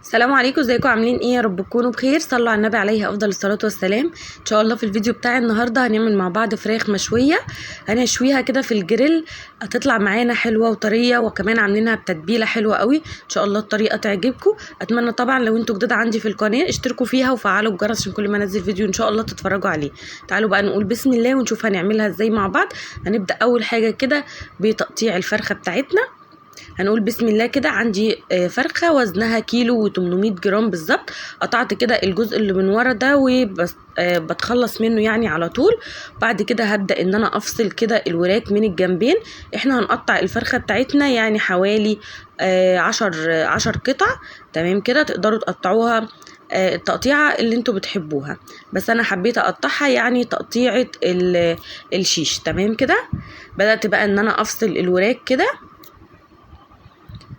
السلام عليكم، ازيكم عاملين ايه؟ يا رب تكونوا بخير. صلوا على النبي عليه افضل الصلاه والسلام. ان شاء الله في الفيديو بتاعي النهارده هنعمل مع بعض فراخ مشويه. هنشويها كده في الجريل، هتطلع معانا حلوه وطريه، وكمان عاملينها بتتبيله حلوه قوي. ان شاء الله الطريقه تعجبكم. اتمنى طبعا لو انتوا جداد عندي في القناه اشتركوا فيها وفعلوا الجرس عشان كل ما انزل فيديو ان شاء الله تتفرجوا عليه. تعالوا بقى نقول بسم الله ونشوف هنعملها ازاي مع بعض. هنبدا اول حاجه كده بتقطيع الفرخه بتاعتنا. هنقول بسم الله كده. عندي فرخه وزنها كيلو و800 جرام بالظبط. قطعت كده الجزء اللي من ورا ده وبس بتخلص منه يعني على طول. بعد كده هبدا ان انا افصل كده الوراك من الجنبين. احنا هنقطع الفرخه بتاعتنا يعني حوالي 10 قطع. تمام كده تقدروا تقطعوها التقطيعه اللي انتوا بتحبوها، بس انا حبيت اقطعها يعني تقطيعه الشيش. تمام كده بدات بقى ان انا افصل الوراك كده.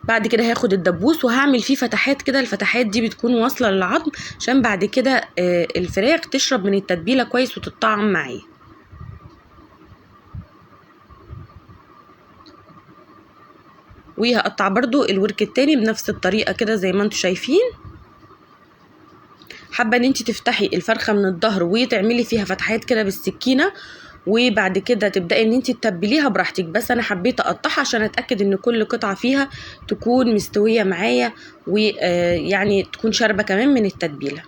بعد كده هاخد الدبوس وهعمل فيه فتحات كده. الفتحات دي بتكون واصله للعظم عشان بعد كده الفراخ تشرب من التتبيله كويس وتطعم معايا. وهقطع برضو الورك التاني بنفس الطريقه كده زي ما انتوا شايفين. حابه ان انت تفتحي الفرخه من الظهر وتعملي فيها فتحات كده بالسكينه، وبعد كده تبداي ان انت تتبليها براحتك، بس انا حبيت اقطعها عشان اتاكد ان كل قطعه فيها تكون مستويه معايا ويعني تكون شاربه كمان من التتبيله.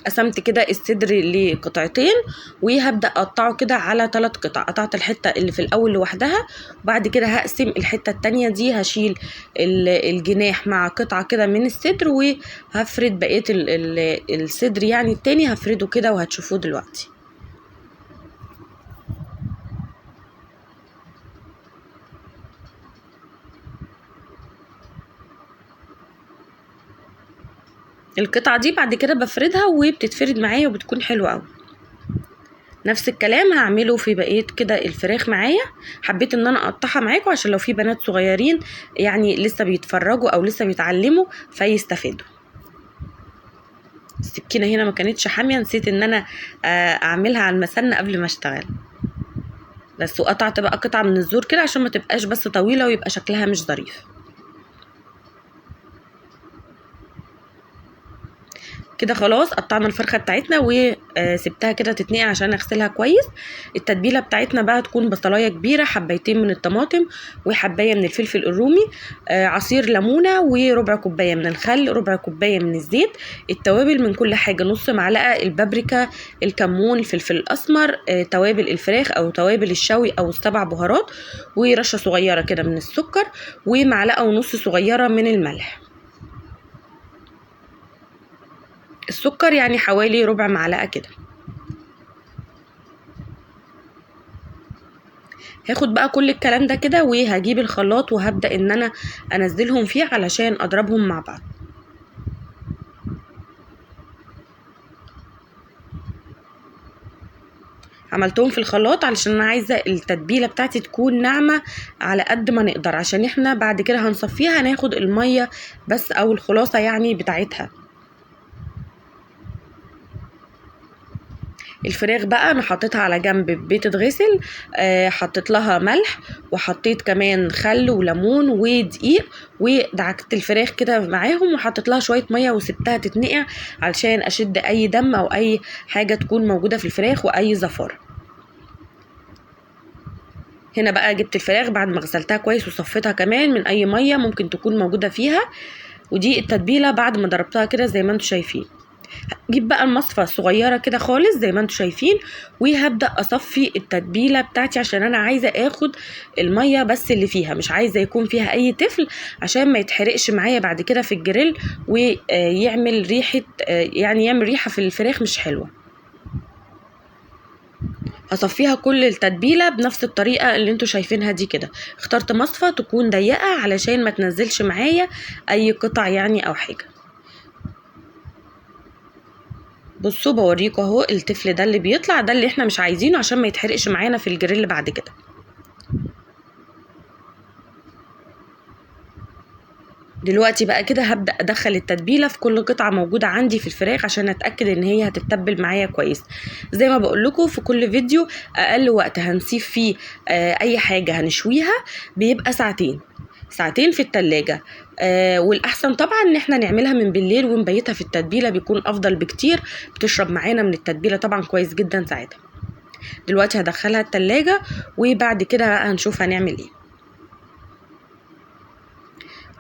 قسمت كده الصدر لقطعتين وهبدا اقطعه كده على 3 قطع. قطعت الحته اللي في الاول لوحدها، وبعد كده هقسم الحته التانية دي. هشيل الجناح مع قطعه كده من الصدر، وهفرد بقيه الصدر يعني التاني هفرده كده وهتشوفوه دلوقتي. القطعه دي بعد كده بفردها وبتتفرد معايا وبتكون حلوه قوي. نفس الكلام هعمله في بقيه كده الفراخ معايا. حبيت ان انا اقطعها معاكم عشان لو في بنات صغيرين يعني لسه بيتفرجوا او لسه بيتعلموا فيستفادوا. السكينه هنا ما كانتش حاميه، نسيت ان انا اعملها على المسنه قبل ما اشتغل بس. وقطعت بقى قطعه من الزور كده عشان ما تبقاش بس طويله ويبقى شكلها مش ظريف كده. خلاص قطعنا الفرخه بتاعتنا وسبتها كده تتنقع عشان اغسلها كويس. التتبيله بتاعتنا بقى تكون بصلايه كبيره، حبايتين من الطماطم وحبايه من الفلفل الرومي، عصير ليمونه وربع كوبايه من الخل، ربع كوبايه من الزيت. التوابل من كل حاجه نص معلقه البابريكا، الكمون، الفلفل الاسمر، توابل الفراخ او توابل الشوي او السبع بهارات، ورشه صغيره كده من السكر، ومعلقه ونص صغيره من الملح. السكر يعني حوالي ربع معلقه كده. هاخد بقى كل الكلام ده كده وهجيب الخلاط وهبدا ان انا انزلهم فيه علشان اضربهم مع بعض. عملتهم في الخلاط علشان انا عايزه التتبيله بتاعتي تكون ناعمه على قد ما نقدر، عشان احنا بعد كده هنصفيها هناخد الميه بس او الخلاصه يعني بتاعتها. الفراخ بقى انا حطيتها على جنب بتتغسل. حطيت لها ملح وحطيت كمان خل وليمون ودقيق، ودعكت الفراخ كده معاهم وحطيت لها شويه ميه وسبتها تتنقع علشان اشد اي دم او اي حاجه تكون موجوده في الفراخ واي زفاره. هنا بقى جبت الفراخ بعد ما غسلتها كويس وصفيتها كمان من اي ميه ممكن تكون موجوده فيها، ودي التتبيله بعد ما ضربتها كده زي ما انتم شايفين. جيب بقى المصفى صغيره كده خالص زي ما انتم شايفين، وهبدا اصفي التتبيله بتاعتي عشان انا عايزه اخد الميه بس اللي فيها، مش عايزه يكون فيها اي تفل عشان ما يتحرقش معايا بعد كده في الجريل ويعمل ريحه، يعني يعمل ريحه في الفراخ مش حلوه. هصفيها كل التتبيله بنفس الطريقه اللي انتوا شايفينها دي كده. اخترت مصفى تكون ضيقه علشان ما تنزلش معايا اي قطع يعني او حاجه. بصوا بوريكم اهو التفل ده اللي بيطلع ده اللي احنا مش عايزينه عشان ما يتحرقش معانا في الجريل بعد كده. دلوقتي بقى كده هبدأ ادخل التتبيله في كل قطعه موجوده عندي في الفراخ عشان اتاكد ان هي هتتبل معايا كويس. زي ما بقول لكم في كل فيديو اقل وقت هنسيب فيه اي حاجه هنشويها بيبقى ساعتين. ساعتين في التلاجة. والاحسن طبعا ان احنا نعملها من بالليل ونبيتها في التتبيله، بيكون افضل بكتير، بتشرب معانا من التتبيله طبعا كويس جدا ساعتها. دلوقتي هدخلها التلاجة وبعد كده بقى هنشوف هنعمل ايه.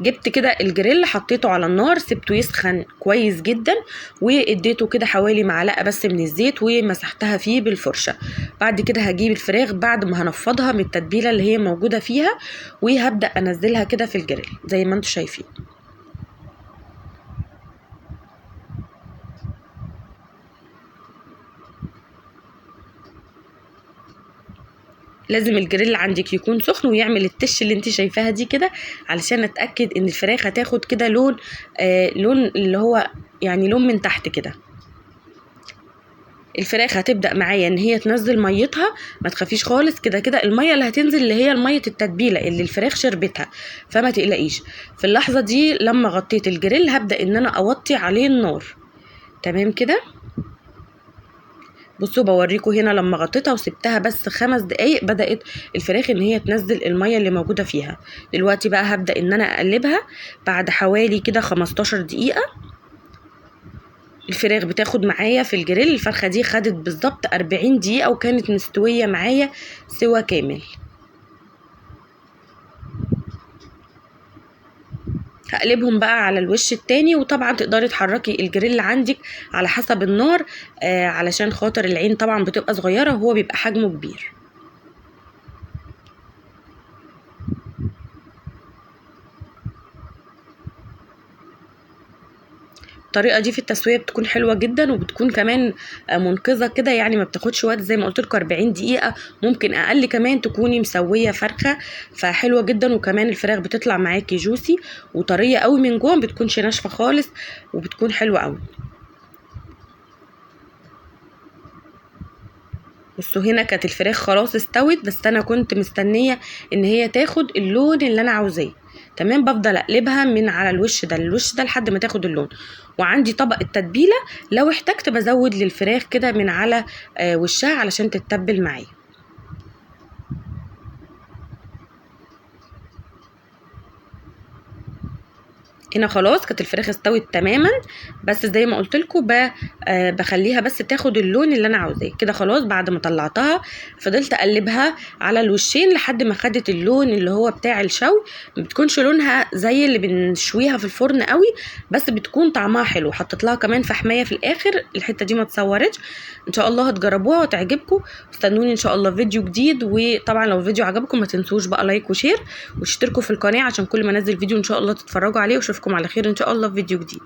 جبت كده الجريل حطيته على النار، سبته يسخن كويس جدا، واديته كده حوالي معلقه بس من الزيت ومسحتها فيه بالفرشه. بعد كده هجيب الفراخ بعد ما هنفضها من التتبيله اللي هي موجوده فيها، وهبدا انزلها كده في الجريل زي ما انتم شايفين. لازم الجريل عندك يكون سخن ويعمل التش اللي انت شايفاها دي كده، علشان اتاكد ان الفراخ هتاخد كده لون لون اللي هو يعني لون من تحت كده. الفراخ هتبدا معايا ان هي تنزل ميتها، ما تخافيش خالص، كده كده الميه اللي هتنزل اللي هي ميه التتبيله اللي الفراخ شربتها، فما تقلقيش. في اللحظه دي لما غطيت الجريل هبدا ان انا اوطي عليه النار. تمام كده. بصوا بوريكم هنا لما غطيتها وسبتها بس 5 دقايق بدأت الفراخ ان هي تنزل المية اللي موجودة فيها. دلوقتي بقى هبدأ ان انا اقلبها بعد حوالي كده 15 دقيقة. الفراخ بتاخد معايا في الجريل، الفرخة دي خدت بالظبط 40 دقيقة وكانت مستوية معايا سوا كامل. هقلبهم بقى على الوش التاني، وطبعا تقدري تحركي الجريل عندك على حسب النار علشان خاطر العين طبعا بتبقى صغيرة وهو بيبقى حجمه كبير. الطريقه دي في التسويه بتكون حلوه جدا، وبتكون كمان منقذه كده، يعني ما بتاخدش وقت زي ما قلت لكم 40 دقيقه، ممكن اقل كمان تكوني مسويه فرخه، فحلوه جدا. وكمان الفراخ بتطلع معاكي جوسي وطريه قوي من جوه، ما بتكونش ناشفه خالص وبتكون حلوه قوي. بصوا هنا كانت الفراخ خلاص استوت، بس انا كنت مستنيه ان هي تاخد اللون اللي انا عاوزاه. تمام. بفضل اقلبها من على الوش ده للوش ده لحد ما تاخد اللون. وعندي طبق التتبيله لو احتجت بزود للفراخ كده من على وشها علشان تتبل معايا. هنا خلاص كانت الفراخ استوت تماما، بس زي ما قلت لكم بخليها بس تاخد اللون اللي انا عاوزاه كده. خلاص بعد ما طلعتها فضلت اقلبها على الوشين لحد ما خدت اللون اللي هو بتاع الشوي. ما بتكونش لونها زي اللي بنشويها في الفرن قوي، بس بتكون طعمها حلو. حطيت لها كمان فحميه في الاخر، الحته دي ما اتصورتش. ان شاء الله هتجربوها وتعجبكم. استنوني ان شاء الله في فيديو جديد. وطبعا لو الفيديو عجبكم ما تنسوش بقى لايك وشير واشتركوا في القناه عشان كل ما انزل فيديو ان شاء الله تتفرجوا عليه. واشوفكم على خير ان شاء الله في فيديو جديد.